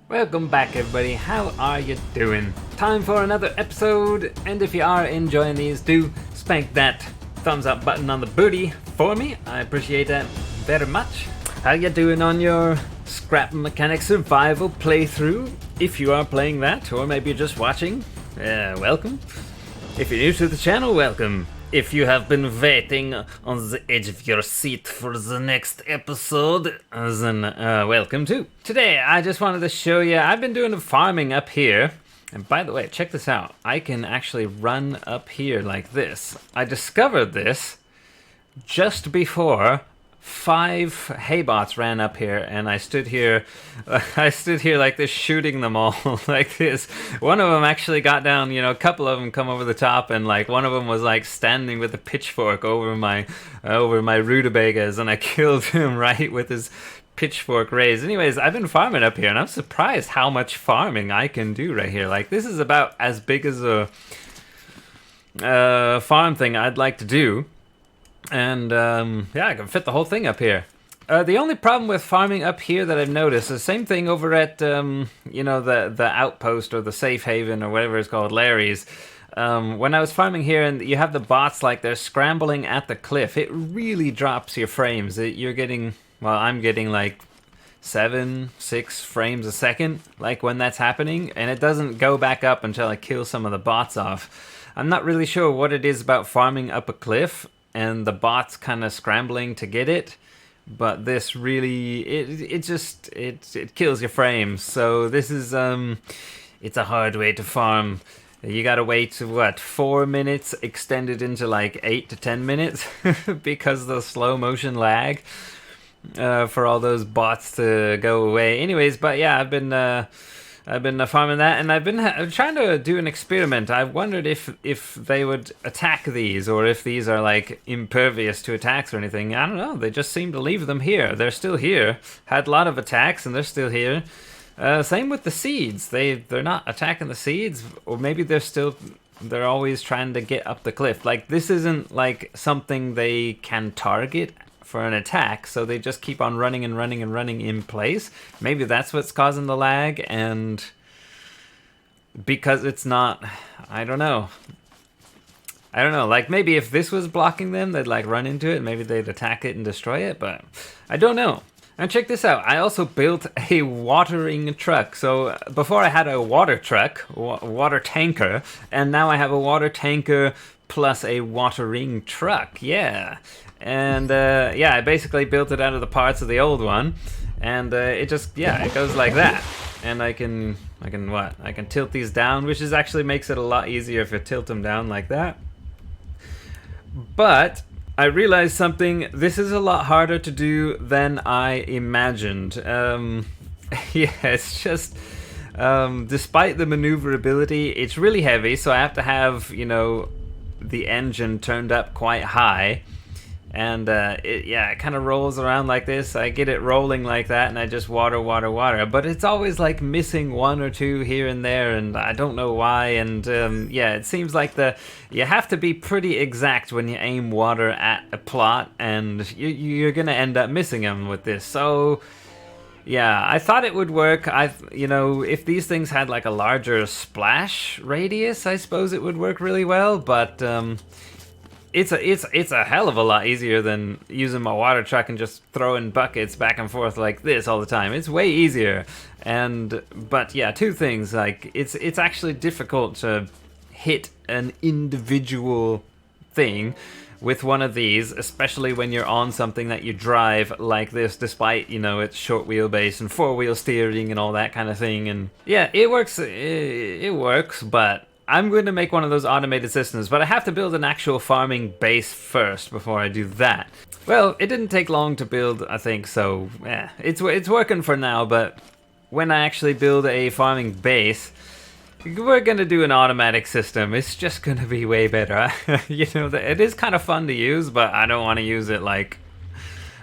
Welcome back everybody, how are you doing? Time for another episode, and if you are enjoying these, do spank that thumbs up button on the booty for me. I appreciate that very much. How you doing on your Scrap Mechanic Survival playthrough? If you are playing that, or maybe you're just watching, welcome. If you're new to the channel, welcome. If you have been waiting on the edge of your seat for the next episode, then welcome too. Today, I just wanted to show you, I've been doing the farming up here. And by the way, check this out. I can actually run up here like this. I discovered this just before 5 haybots ran up here, and I stood here like this, shooting them all like this. One of them actually got down, a couple of them come over the top, and like one of them was like standing with a pitchfork over my rutabagas, and I killed him right with his pitchfork raised. Anyways, I've been farming up here, and I'm surprised how much farming I can do right here. Like, this is about as big as a farm thing I'd like to do. And yeah, I can fit the whole thing up here. The only problem with farming up here that I've noticed is the same thing over at the outpost or the safe haven or whatever it's called, Larry's. When I was farming here and you have the bots, like, they're scrambling at the cliff, it really drops your frames. You're getting, well, I'm getting like 6 frames a second, like, when that's happening, and it doesn't go back up until I kill some of the bots off. I'm not really sure what it is about farming up a cliff and the bots kind of scrambling to get it, but this really, it kills your frames. So this is it's a hard way to farm. You gotta wait, what, 4 minutes extended into like 8 to 10 minutes because of the slow motion lag for all those bots to go away. Anyways, but yeah, I've been farming that, and I've been trying to do an experiment. I wondered if they would attack these, or if these are like impervious to attacks or anything. I don't know. They just seem to leave them here. They're still here. Had a lot of attacks, and they're still here. Same with the seeds. They're not attacking the seeds, or maybe they're always trying to get up the cliff. Like, this isn't like something they can target for an attack, so they just keep on running and running and running in place. Maybe that's what's causing the lag, and because it's not, I don't know, like, maybe if this was blocking them, they'd like run into it and maybe they'd attack it and destroy it, but I don't know. And check this out, I also built a watering truck. So before I had a water truck, water tanker, and now I have a water tanker plus a watering truck. Yeah. And yeah, I basically built it out of the parts of the old one, and it just, yeah, it goes like that. And I can tilt these down, which is actually makes it a lot easier if you tilt them down like that. But I realized something. This is a lot harder to do than I imagined. Yeah, it's just, despite the maneuverability, it's really heavy, so I have to have, the engine turned up quite high. And it kind of rolls around like this. I get it rolling like that, and I just water. But it's always like missing 1 or 2 here and there, and I don't know why. And yeah, it seems like you have to be pretty exact when you aim water at a plot, and you're gonna end up missing them with this. So yeah, I thought it would work. If these things had like a larger splash radius, I suppose it would work really well. But it's a hell of a lot easier than using my water truck and just throwing buckets back and forth like this all the time. It's way easier. But yeah, 2 things. Like, it's actually difficult to hit an individual thing with one of these, especially when you're on something that you drive like this, despite, it's short wheelbase and 4-wheel steering and all that kind of thing. And yeah, it works. It works, but I'm going to make one of those automated systems, but I have to build an actual farming base first before I do that. Well, it didn't take long to build, I think, so yeah, it's working for now, but when I actually build a farming base, we're going to do an automatic system. It's just going to be way better. It is kind of fun to use, but I don't want to use it like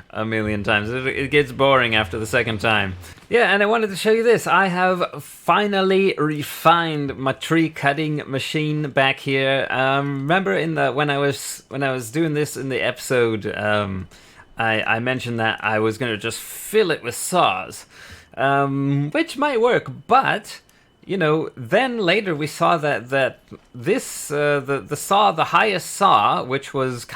a million times. It gets boring after the second time. Yeah, and I wanted to show you this. I have finally refined my tree cutting machine back here. Remember when I was doing this in the episode, I mentioned that I was going to just fill it with saws. which might work, but you know, then later we saw that this the saw, the highest saw, which was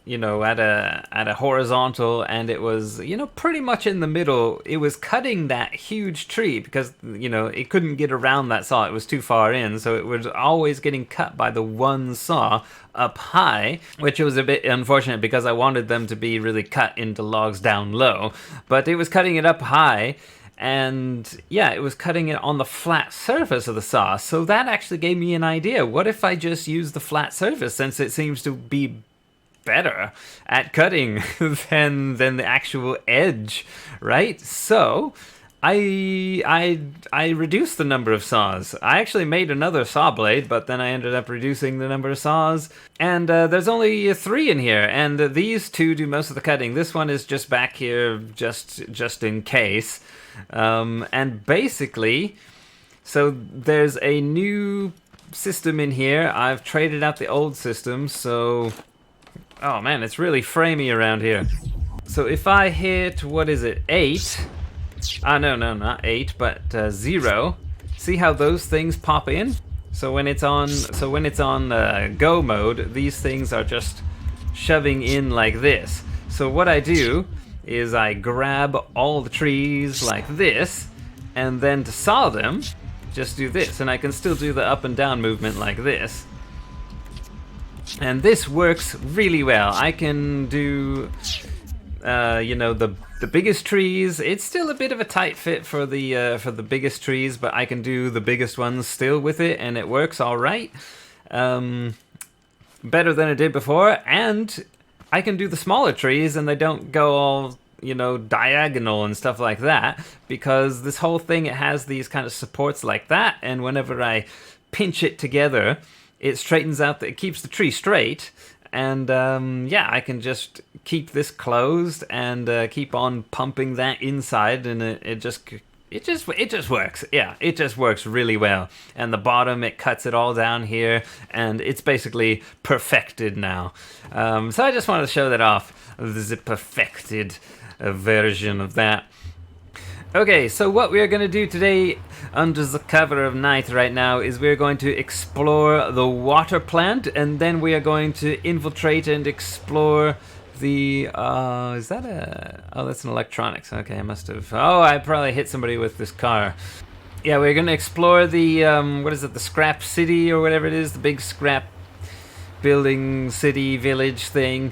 you know at a horizontal, and it was, you know, pretty much in the middle. It was cutting that huge tree because, you know, it couldn't get around that saw. It was too far in, so it was always getting cut by the one saw up high, which was a bit unfortunate because I wanted them to be really cut into logs down low, but it was cutting it up high. And yeah, it was cutting it on the flat surface of the saw. So that actually gave me an idea. What if I just use the flat surface, since it seems to be better at cutting than the actual edge, right? So I reduced the number of saws. I actually made another saw blade, but then I ended up reducing the number of saws. And there's only 3 in here, and these 2 do most of the cutting. This one is just back here, just in case. And basically, so there's a new system in here. I've traded out the old system, so oh man, it's really framey around here. So if I hit, what is it, 8? No, not 8, but 0. See how those things pop in? So when it's on, go mode, these things are just shoving in like this. So what I do is I grab all the trees like this, and then to saw them, just do this, and I can still do the up and down movement like this. And this works really well. I can do, you know, the biggest trees. It's still a bit of a tight fit for the biggest trees, but I can do the biggest ones still with it, and it works all right. Better than it did before, and I can do the smaller trees, and they don't go all, you know, diagonal and stuff like that, because this whole thing, it has these kind of supports like that, and whenever I pinch it together, it straightens out, it keeps the tree straight, and yeah, I can just keep this closed and keep on pumping that inside, and it just works. Yeah, it just works really well. And the bottom, it cuts it all down here, and it's basically perfected now. So I just wanted to show that off. This is a perfected version of that. Okay, so what we are going to do today under the cover of night right now is we're going to explore the water plant, and then we are going to infiltrate and explore the, is that a, oh, that's an electronics. Okay, I must have, oh, I probably hit somebody with this car. Yeah, we're going to explore the, what is it, the scrap city or whatever it is, the big scrap building city village thing.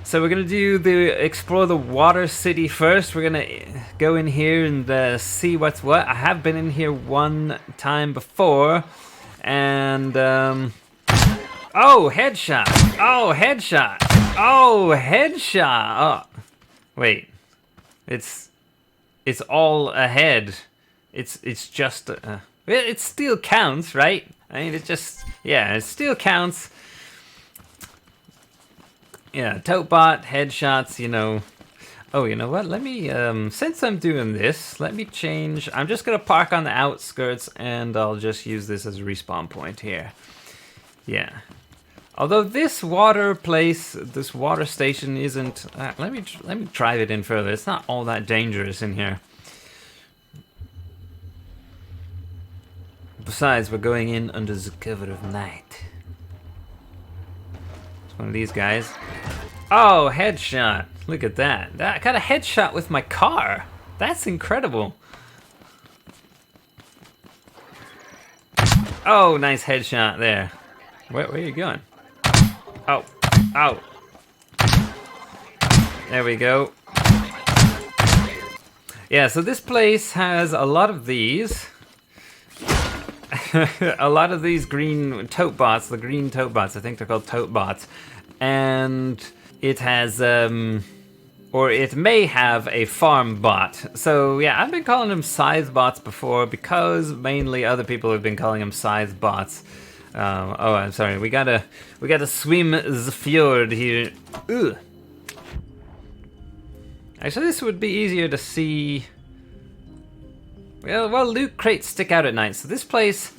So we're going to do explore the water city first. We're going to go in here and see what's what. I have been in here one time before, and oh, headshot. Oh, headshot. Oh, headshot. Oh, wait. It's all ahead. It's just it still counts, right? I mean, it just, yeah, it still counts. Yeah, Totebot, headshots, you know. Oh, you know what? Let me, since I'm doing this, let me change. I'm just going to park on the outskirts, and I'll just use this as a respawn point here. Yeah. Although this water place, this water station isn't, let me drive it in further. It's not all that dangerous in here. Besides, we're going in under the cover of night. One of these guys. Oh, headshot. Look at that. I got a headshot with my car. That's incredible. Oh, nice headshot there. Where are you going? Oh, oh. There we go. Yeah, so this place has a lot of these. A lot of these green tote bots, the green tote bots, I think they're called tote bots. And it has, or it may have a farm bot. So yeah, I've been calling them scythe bots before because mainly other people have been calling them scythe bots. Oh, I'm sorry, we gotta swim the fjord here. Ugh. Actually, this would be easier to see. Well, loot crates stick out at night, so this place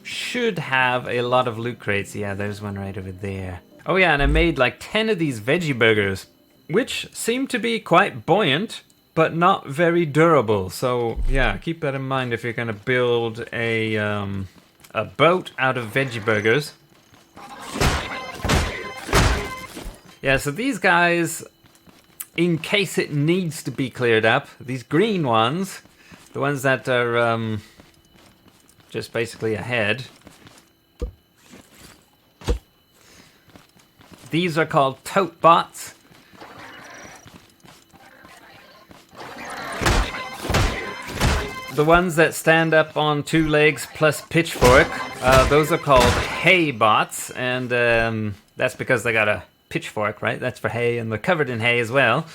should have a lot of loot crates. Yeah, there's one right over there. Oh yeah, and I made like 10 of these veggie burgers, which seem to be quite buoyant. but not very durable. So yeah, keep that in mind if you're gonna build a boat out of veggie burgers. Yeah, so these guys, in case it needs to be cleared up, these green ones, the ones that are just basically ahead, these are called tote bots. The ones that stand up on 2 legs plus pitchfork, those are called hay bots, and that's because they got a pitchfork, right? That's for hay, and they're covered in hay as well.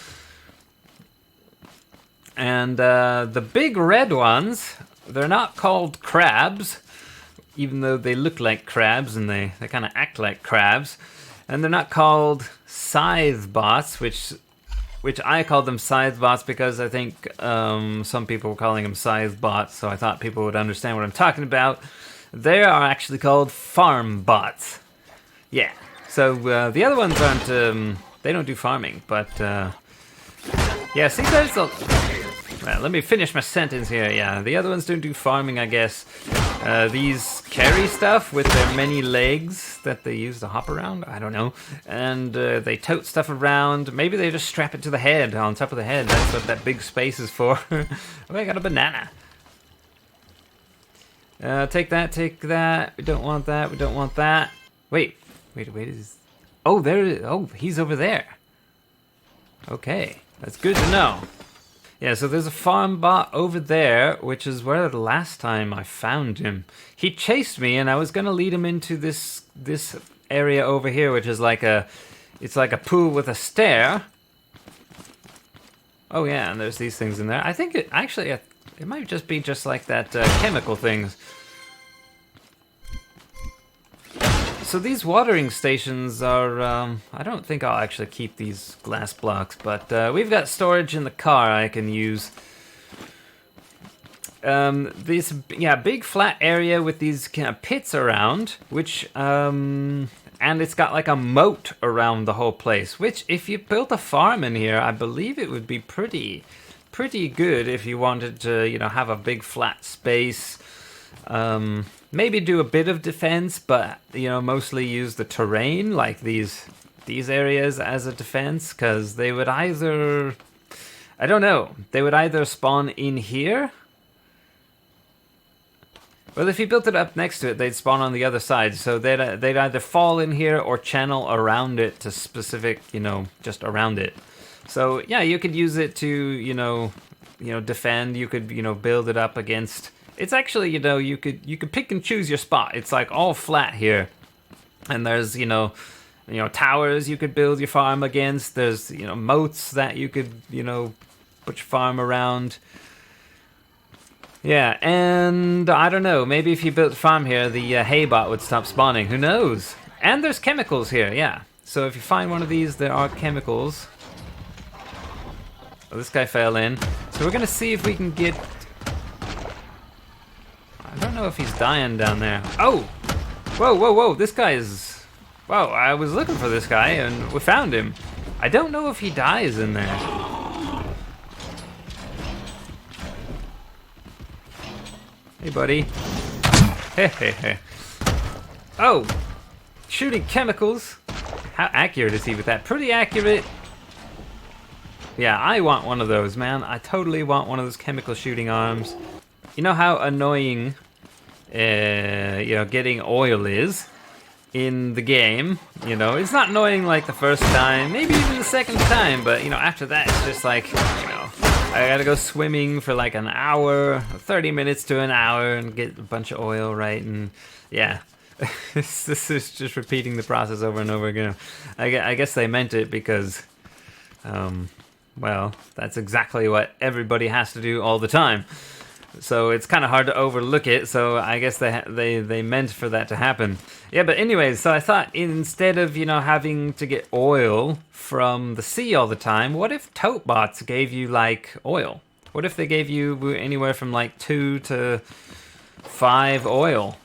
And the big red ones, they're not called crabs, even though they look like crabs and they kind of act like crabs. And they're not called scythe bots, which I call them scythe bots because I think some people were calling them scythe bots, so I thought people would understand what I'm talking about. They are actually called farm bots. Yeah, so the other ones aren't, they don't do farming, but yeah, see, there's a... Well, let me finish my sentence here. Yeah, the other ones don't do farming, I guess. These carry stuff with their many legs that they use to hop around. I don't know. And they tote stuff around. Maybe they just strap it to the head, on top of the head. That's what that big space is for. Oh, I got a banana. Take that, take that. We don't want that, we don't want that. Wait. Oh, he's over there. Okay, that's good to know. Yeah, so there's a farm bot over there, which is where the last time I found him. He chased me, and I was gonna lead him into this area over here, which is like it's like a pool with a stair. Oh yeah, and there's these things in there. I think it might just be just like that chemical things. So these watering stations are, I don't think I'll actually keep these glass blocks, but we've got storage in the car I can use. This, big flat area with these kind of pits around, which, and it's got like a moat around the whole place, which if you built a farm in here, I believe it would be pretty good if you wanted to, have a big flat space. Maybe do a bit of defense, but mostly use the terrain like these areas as a defense, because they would either, I don't know, they would either spawn in here. Well, if you built it up next to it, they'd spawn on the other side, so they'd either fall in here or channel around it to specific, just around it. So yeah, you could use it to defend. You could build it up against. It's actually, you could pick and choose your spot. It's like all flat here. And there's, towers you could build your farm against. There's, moats that you could, put your farm around. Yeah, and I don't know, maybe if you built a farm here, the hay bot would stop spawning. Who knows? And there's chemicals here, yeah. So if you find one of these, there are chemicals. Oh, this guy fell in. So we're going to see if we can get... I don't know if he's dying down there. Oh! Whoa, this guy is... Whoa, I was looking for this guy and we found him. I don't know if he dies in there. Hey, buddy. Hey. Oh! Shooting chemicals. How accurate is he with that? Pretty accurate. Yeah, I want one of those, man. I totally want one of those chemical shooting arms. You know how annoying, getting oil is in the game? It's not annoying like the first time, maybe even the second time, but, after that, it's just like, I gotta go swimming for like an hour, 30 minutes to an hour, and get a bunch of oil, right? And, yeah, this is just repeating the process over and over again. I guess they meant it because, well, that's exactly what everybody has to do all the time. So it's kind of hard to overlook it, so I guess they meant for that to happen. Yeah, but anyways, so I thought instead of, having to get oil from the sea all the time, what if tote bots gave you, like, oil? What if they gave you anywhere from, like, 2 to 5 oil?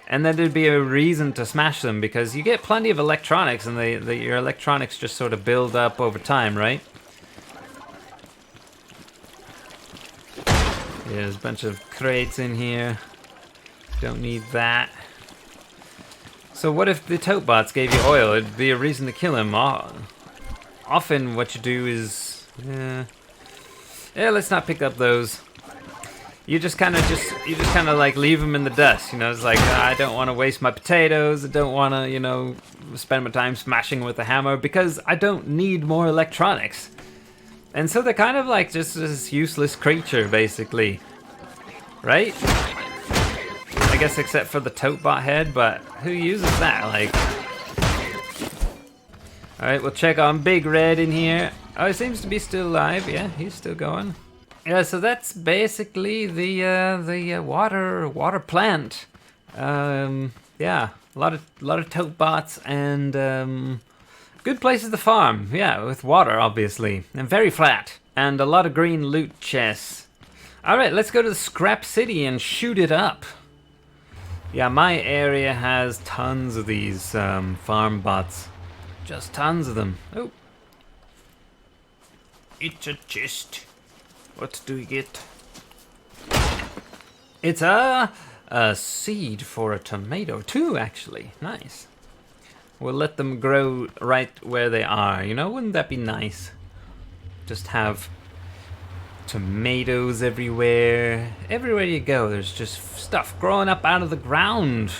And then there'd be a reason to smash them, because you get plenty of electronics, and your electronics just sort of build up over time, right? There's a bunch of crates in here. Don't need that. So what if the tote bots gave you oil? It'd be a reason to kill him. Often what you do is... yeah, let's not pick up those. You just kind of like leave them in the dust, you know. It's like, I don't want to waste my potatoes. I don't want to, you know, spend my time smashing with a hammer because I don't need more electronics. And so they're kind of like just this useless creature, basically, right? I guess except for the tote bot head, but who uses that? Like, all right, we'll check on Big Red in here. Oh, he seems to be still alive. Yeah, he's still going. Yeah, so that's basically the water plant. Yeah, a lot of tote bots and good places to farm. Yeah, with water obviously, and very flat, and a lot of green loot chests. All right, let's go to the Scrap City and shoot it up. Yeah, my area has tons of these farm bots, just tons of them. Oh, it's a chest. What do we get? It's a seed for a tomato too, actually. Nice. We'll let them grow right where they are. You know, wouldn't that be nice? Just have tomatoes everywhere. Everywhere you go, there's just stuff growing up out of the ground.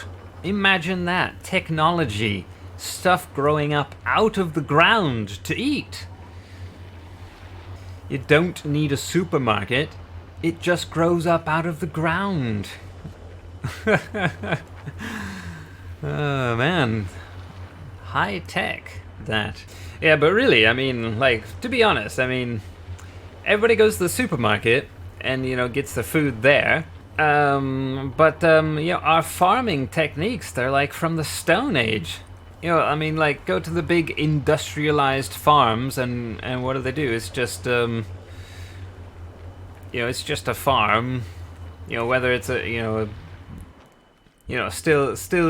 Imagine that. Technology. Stuff growing up out of the ground to eat. You don't need a supermarket. It just grows up out of the ground. Oh, man. High tech, that. Yeah, but really, I mean, like, to be honest, I mean, everybody goes to the supermarket and, you know, gets the food there. You know, our farming techniques, they're like from the Stone Age. You know, I mean, like, go to the big industrialized farms and what do? It's just, you know, it's just a farm. You know, whether it's still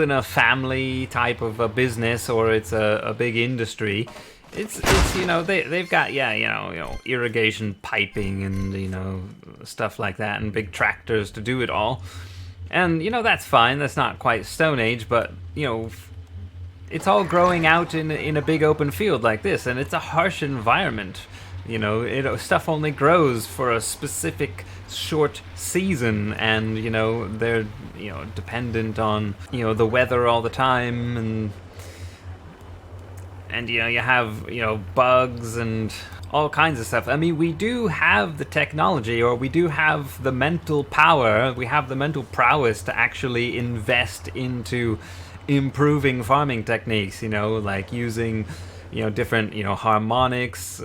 in a family type of a business or it's a big industry. It's you know, they've got, yeah, you know, irrigation piping and, you know, stuff like that and big tractors to do it all. And, you know, that's fine. That's not quite Stone Age, but, you know, it's all growing out in a big open field like this, and it's a harsh environment. You know, stuff only grows for a specific short season, and, you know, they're, you know, dependent on, you know, the weather all the time, and you know, you have, you know, bugs and all kinds of stuff. I mean, we do have the technology, or we do have the mental power, we have the mental prowess to actually invest into improving farming techniques, you know, like using, you know, different, you know, harmonics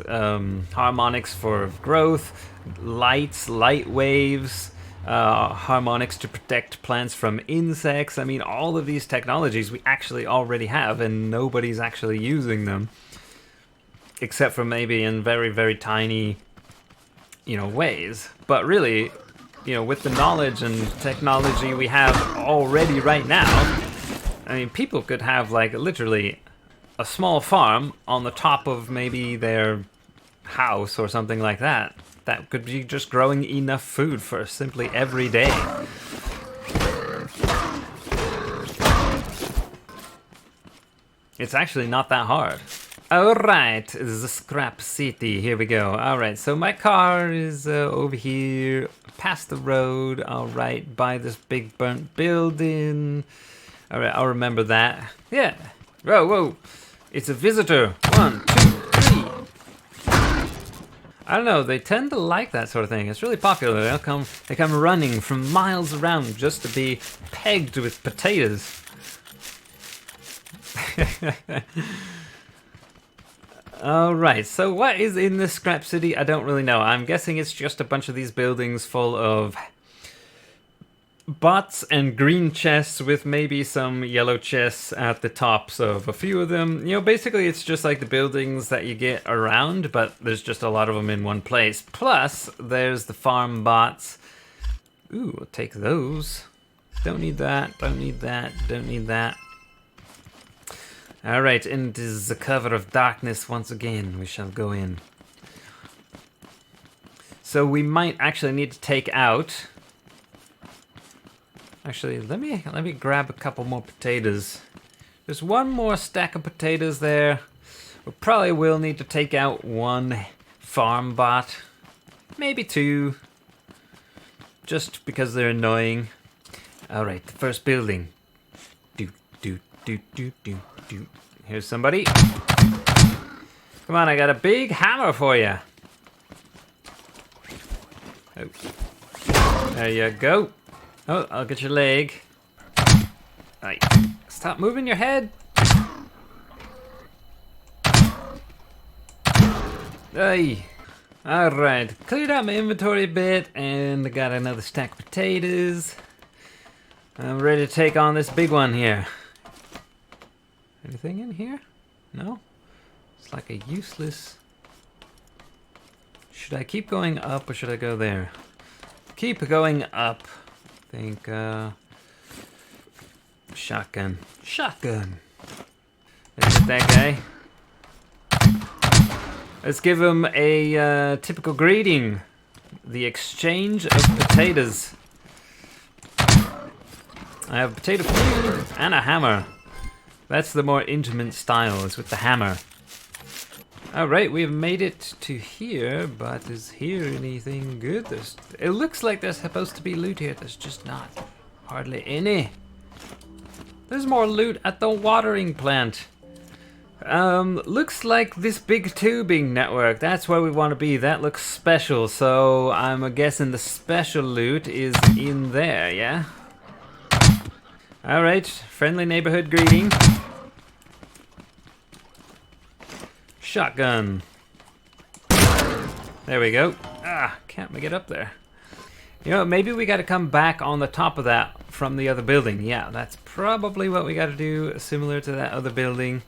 for growth, light waves, harmonics to protect plants from insects. I mean, all of these technologies we actually already have, and nobody's actually using them, except for maybe in very, very tiny, you know, ways. But really, you know, with the knowledge and technology we have already right now, I mean, people could have, like, literally a small farm on the top of maybe their house or something like that. That could be just growing enough food for simply every day. It's actually not that hard. Alright, the Scrap City, here we go. Alright, so my car is over here, past the road, alright, by this big burnt building. Alright, I'll remember that. Yeah. Whoa. It's a visitor. 1, 2, 3. I don't know, they tend to like that sort of thing. It's really popular. They come running from miles around just to be pegged with potatoes. Alright, so what is in the Scrap City? I don't really know. I'm guessing it's just a bunch of these buildings full of bots and green chests with maybe some yellow chests at the tops of a few of them. You know, basically it's just like the buildings that you get around, but there's just a lot of them in one place. Plus, there's the farm bots. Ooh, I'll take those. Don't need that, don't need that, don't need that. Alright, into the cover of darkness once again we shall go in. So we might actually need to take out... Actually, let me grab a couple more potatoes. There's one more stack of potatoes there. We probably will need to take out one farm bot. Maybe two. Just because they're annoying. Alright, the first building. Here's somebody. Come on, I got a big hammer for you. Oh. There you go. Oh, I'll get your leg. Right. Stop moving your head. Hey. Alright, cleared out my inventory a bit, and I got another stack of potatoes. I'm ready to take on this big one here. Anything in here? No? It's like a useless... Should I keep going up or should I go there? Keep going up. I think, shotgun. Shotgun! Let's get that guy. Let's give him a typical greeting. The exchange of potatoes. I have potato food and a hammer. That's the more intimate style, is with the hammer. Alright, we've made it to here, but is here anything good? It looks like there's supposed to be loot here. There's just not hardly any. There's more loot at the watering plant. Looks like this big tubing network. That's where we want to be. That looks special, so I'm guessing the special loot is in there, yeah? Alright, friendly neighborhood greeting. Shotgun. There we go. Ah, can't make it up there. You know, maybe we gotta come back on the top of that from the other building. Yeah, that's probably what we gotta do, similar to that other building.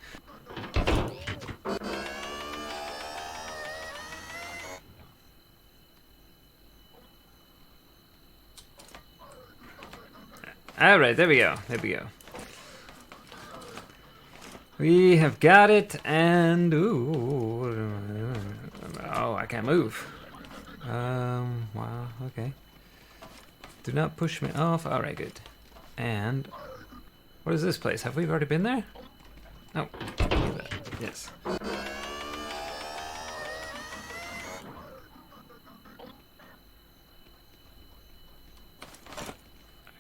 Alright, there we go. There we go. We have got it, and... Ooh, oh, I can't move. Wow, okay. Do not push me off. Alright, good. And... What is this place? Have we already been there? Oh, yes.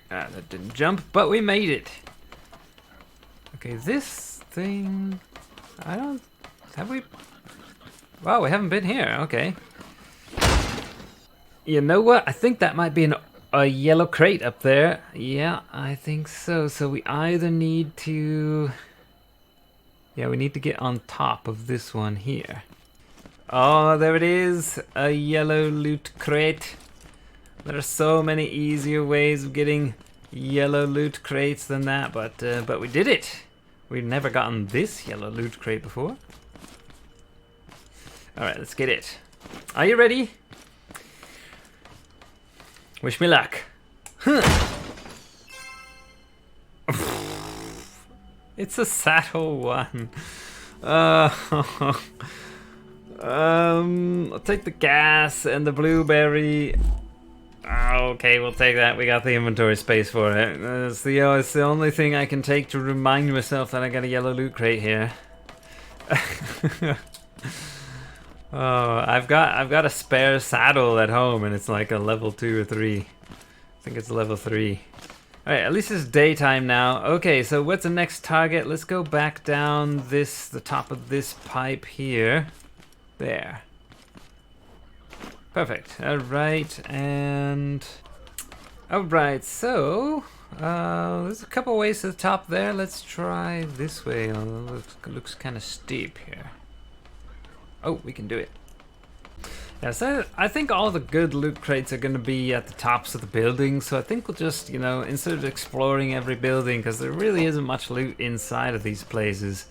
Ah, that didn't jump, but we made it. Okay, this thing... I don't... Have we... Wow, we haven't been here. Okay. You know what? I think that might be a yellow crate up there. Yeah, I think so. So we either need to... Yeah, we need to get on top of this one here. Oh, there it is. A yellow loot crate. There are so many easier ways of getting yellow loot crates than that, but we did it. We've never gotten this yellow loot crate before. Alright, let's get it. Are you ready? Wish me luck. It's a saddle one. I'll take the gas and the blueberry. Okay, we'll take that. We got the inventory space for it. It's the only thing I can take to remind myself that I got a yellow loot crate here. Oh, I've got a spare saddle at home, and it's like a level 2 or 3. I think it's level 3. All right, at least it's daytime now. Okay, so what's the next target? Let's go back down the top of this pipe here. There. Perfect. Alright, and... Alright, so... there's a couple ways to the top there. Let's try this way. Looks kind of steep here. Oh, we can do it. Yeah, so I think all the good loot crates are going to be at the tops of the buildings. So I think we'll just, you know, instead of exploring every building, because there really isn't much loot inside of these places,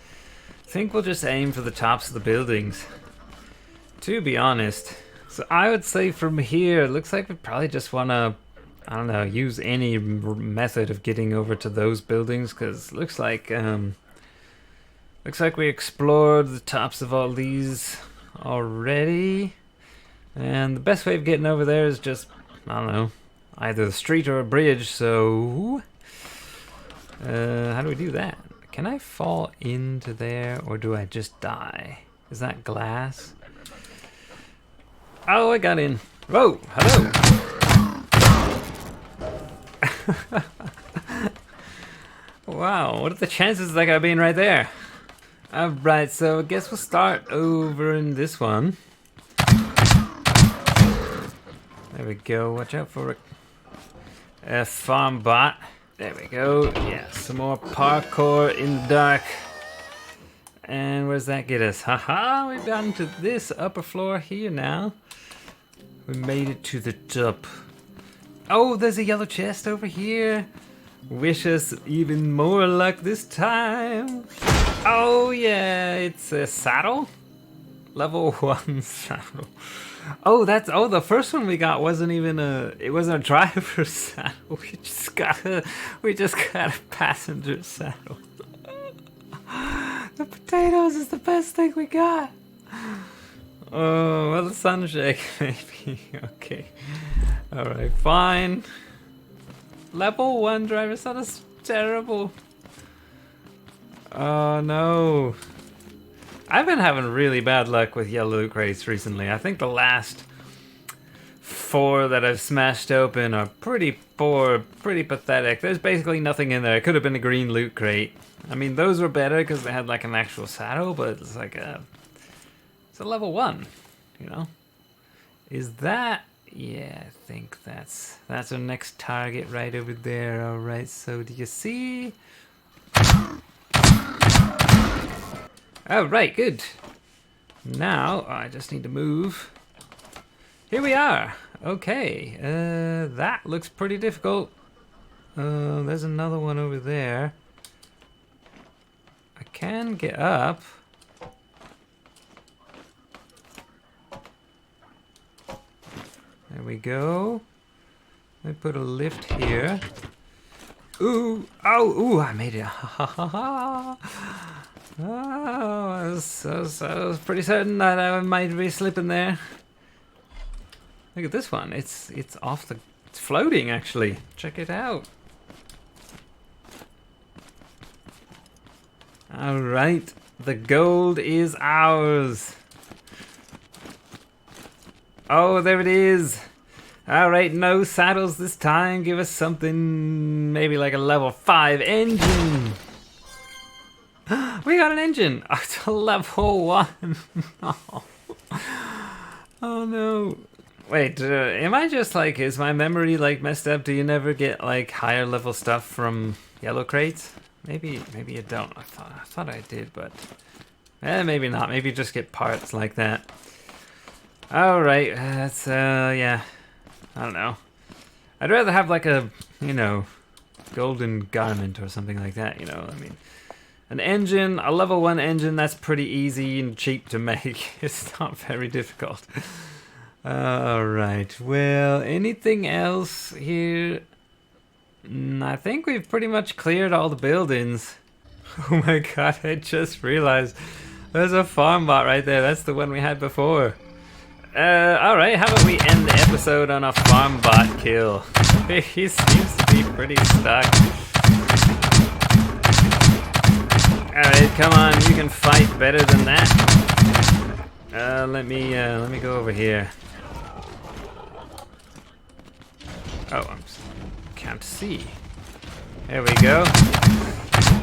I think we'll just aim for the tops of the buildings. To be honest. So I would say from here, it looks like we probably just want to, I don't know, use any method of getting over to those buildings, because it looks like we explored the tops of all these already. And the best way of getting over there is just, I don't know, either the street or a bridge, so... how do we do that? Can I fall into there, or do I just die? Is that glass? Oh, I got in. Whoa, hello! Wow, what are the chances of that guy being right there? Alright, so I guess we'll start over in this one. There we go, watch out for a farm bot. There we go, yeah, some more parkour in the dark. And where does that get us? Haha, we've gotten to this upper floor here now. We made it to the top. Oh, there's a yellow chest over here. Wish us even more luck this time. Oh yeah, it's a saddle. Level 1 saddle. Oh, the first one we got wasn't even it wasn't a driver's saddle. We just got a passenger saddle. The potatoes is the best thing we got. Oh, well, the sunshake maybe. Okay. Alright, fine. Level 1 driver's saddle is terrible. Oh no. I've been having really bad luck with yellow loot crates recently. I think the last 4 that I've smashed open are pretty poor, pretty pathetic. There's basically nothing in there. It could have been a green loot crate. I mean, those were better because they had like an actual saddle, but it's like it's a level 1, you know? Is that... Yeah, I think that's our next target right over there. Alright, so do you see? Oh, right, good. Now, I just need to move. Here we are. Okay, that looks pretty difficult. There's another one over there. I can get up. There we go. Let me put a lift here. Ooh, oh, ooh, I made it. Ha ha ha. Oh, I was pretty certain that I might be slipping there. Look at this one. It's off the... It's floating, actually. Check it out. Alright. The gold is ours. Oh, there it is. Alright, no saddles this time. Give us something, maybe like a level 5 engine. We got an engine. Oh, it's a level 1. Oh. Oh no. Wait, am I just like, is my memory like messed up? Do you never get like higher level stuff from yellow crates? Maybe you don't. I thought I did, but maybe not. Maybe you just get parts like that. Alright, that's, yeah. I don't know. I'd rather have like a, you know, golden garment or something like that, you know, I mean. An engine, a level 1 engine, that's pretty easy and cheap to make. It's not very difficult. Alright, well, anything else here? I think we've pretty much cleared all the buildings. Oh my god, I just realized there's a farm bot right there. That's the one we had before. Alright, how about we end the episode on a farm bot kill? He seems to be pretty stuck. Alright, come on, you can fight better than that. Let me go over here. Oh, I can't see. There we go.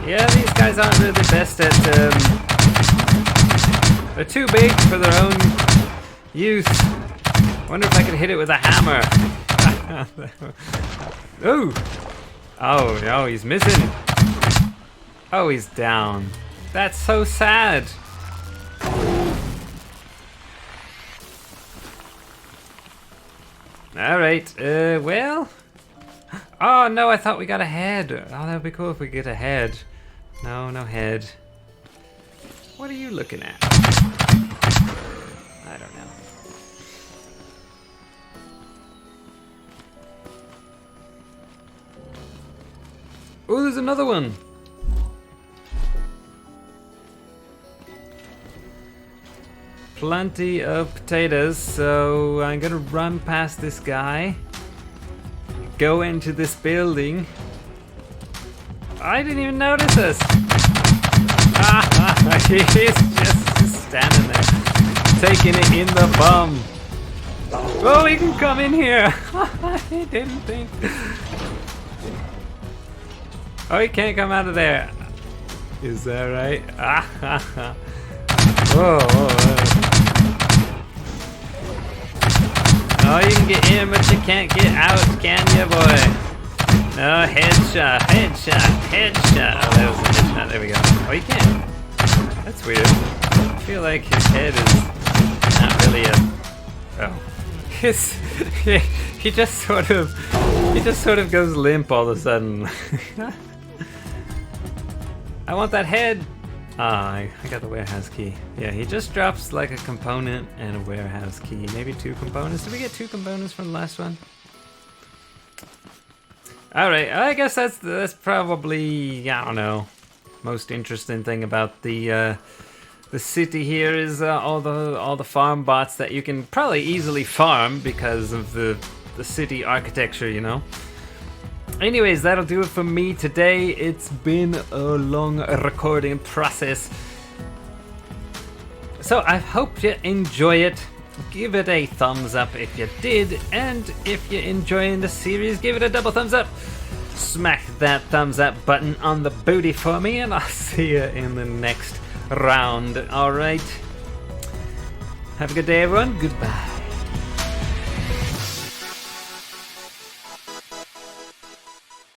Yeah, these guys aren't really the best at, they're too big for their own use. Wonder if I could hit it with a hammer. Ooh! Oh, no, he's missing. Oh, he's down. That's so sad. Alright, well... Oh, no, I thought we got a head. Oh, that would be cool if we get a head. No, no head. What are you looking at? I don't know. Oh, there's another one. plenty of potatoes, so I'm gonna run past this guy. Go into this building. I didn't even notice us. He's just standing there, taking it in the bum. Oh, he can come in here. He didn't think. Oh, he can't come out of there. Is that right? Whoa, Oh, you can get in, but you can't get out, can you, boy? No, headshot, headshot, headshot. Oh, that was a headshot. There we go. Oh, you can't. That's weird. I feel like his head is not really a... Oh. He just sort of goes limp all of a sudden. I want that head. I got the warehouse key. Yeah, he just drops like a component and a warehouse key. Maybe 2 components. Did we get 2 components from the last one? All right, I guess that's probably, I don't know, most interesting thing about the city here is all the farm bots that you can probably easily farm because of the city architecture, you know. Anyways, that'll do it for me today. It's been a long recording process, so I hope you enjoy it. Give it a thumbs up if you did, and if you're enjoying the series, give it a double thumbs up. Smack that thumbs up button on the booty for me, and I'll see you in the next round. Alright, have a good day, everyone. Goodbye.